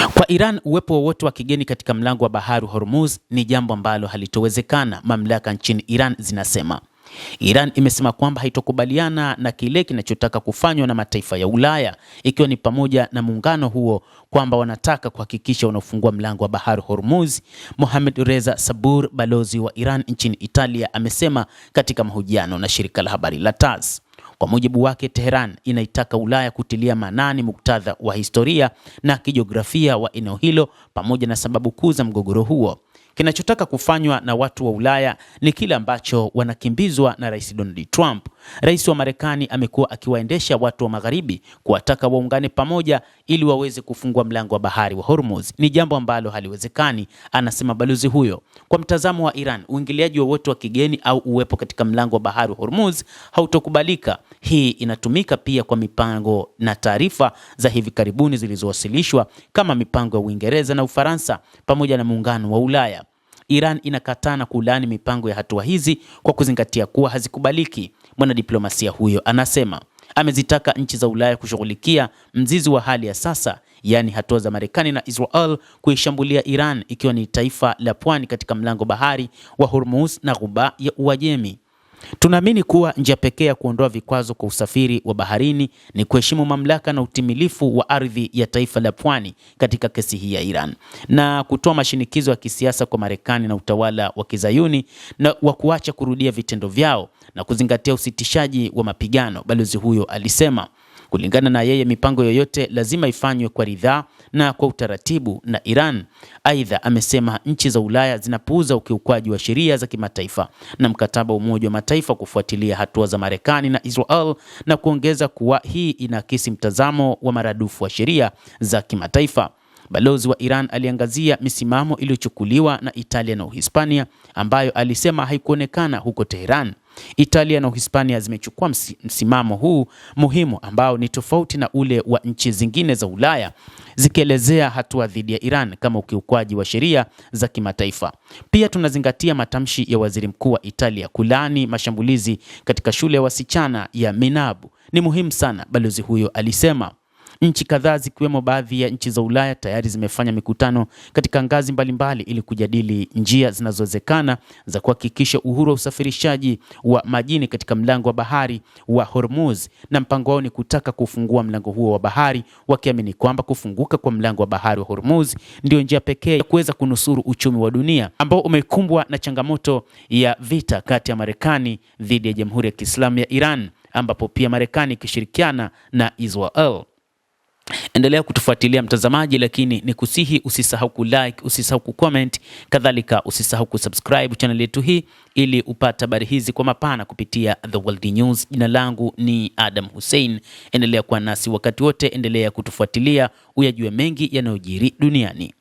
Kwa Iran, uwepo wowote wa kigeni katika mlango wa bahari wa Hormuz ni jambo ambalo halitowezekana, mamlaka nchini Iran zinasema. Iran imesema kwamba haitokubaliana na kile kinachotaka kufanywa na mataifa ya Ulaya, ikiwa ni pamoja na muungano huo kwamba wanataka kuhakikisha wanafungua mlango wa bahari Hormuz. Mohammad Reza Sabur, balozi wa Iran nchini Italia, amesema katika mahojiano na shirika la habari la TASS. Kwa mujibu wake, Tehran inaitaka Ulaya kutilia maanani muktadha wa historia na kijiografia wa eneo hilo pamoja na sababu kuu za mgogoro huo. Kinachotaka kufanywa na watu wa Ulaya ni kile ambacho wanakimbizwa na Rais Donald Trump. Rais wa Marekani amekuwa akiwaendesha watu wa Magharibi kuwataka waungane pamoja ili waweze kufungua mlango wa bahari wa Hormuz. Ni jambo ambalo haliwezekani, anasema balozi huyo. Kwa mtazamo wa Iran, uingiliaji wowote wa kigeni au uwepo katika mlango wa bahari wa Hormuz hautokubalika. Hii inatumika pia kwa mipango na taarifa za hivi karibuni zilizowasilishwa kama mipango ya Uingereza na Ufaransa pamoja na muungano wa Ulaya. Iran inakataa na kulaani mipango ya hatua hizi kwa kuzingatia kuwa hazikubaliki. Mwanadiplomasia huyo anasema amezitaka nchi za Ulaya kushughulikia mzizi wa hali ya sasa, yaani hatua za Marekani na Israel kuishambulia Iran, ikiwa ni taifa la pwani katika mlango bahari wa Hormuz na ghuba ya Uajemi. Tunaamini kuwa njia pekee ya kuondoa vikwazo kwa usafiri wa baharini ni kuheshimu mamlaka na utimilifu wa ardhi ya taifa la pwani katika kesi hii ya Iran, na kutoa mashinikizo ya kisiasa kwa Marekani na utawala wa Kizayuni na wa kuacha kurudia vitendo vyao na kuzingatia usitishaji wa mapigano, balozi huyo alisema. Kulingana na yeye, mipango yoyote lazima ifanywe kwa ridhaa na kwa utaratibu na Iran. Aidha, amesema nchi za Ulaya zinapuuza ukiukwaji wa sheria za kimataifa na mkataba wa Umoja wa Mataifa kufuatilia hatua za Marekani na Israel, na kuongeza kuwa hii inaakisi mtazamo wa maradufu wa sheria za kimataifa. Balozi wa Iran aliangazia misimamo iliyochukuliwa na Italia na Uhispania ambayo alisema haikuonekana huko Tehran. Italia na Uhispania zimechukua msimamo huu muhimu ambao ni tofauti na ule wa nchi zingine za Ulaya, zikielezea hatua dhidi ya Iran kama ukiukwaji wa sheria za kimataifa. Pia tunazingatia matamshi ya waziri mkuu wa Italia kulaani mashambulizi katika shule ya wasichana ya Minabu. Ni muhimu sana, balozi huyo alisema. Nchi kadhaa zikiwemo baadhi ya nchi za Ulaya tayari zimefanya mikutano katika ngazi mbalimbali ili kujadili njia zinazowezekana za kuhakikisha uhuru wa usafirishaji wa majini katika mlango wa bahari wa Hormuz, na mpango wao ni kutaka kufungua mlango huo wa bahari, wakiamini kwamba kufunguka kwa mlango wa bahari wa Hormuz ndio njia pekee ya kuweza kunusuru uchumi wa dunia ambao umekumbwa na changamoto ya vita kati ya Marekani dhidi ya Jamhuri ya Kiislamu ya Iran, ambapo pia Marekani ikishirikiana na Israel. Endelea kutufuatilia mtazamaji, lakini ni kusihi usisahau kulike, usisahau kucomment, kadhalika usisahau kusubscribe channel yetu hii ili upate habari hizi kwa mapana kupitia The World News. Jina langu ni Adam Hussein. Endelea kuwa nasi wakati wote, endelea kutufuatilia uyajue mengi yanayojiri duniani.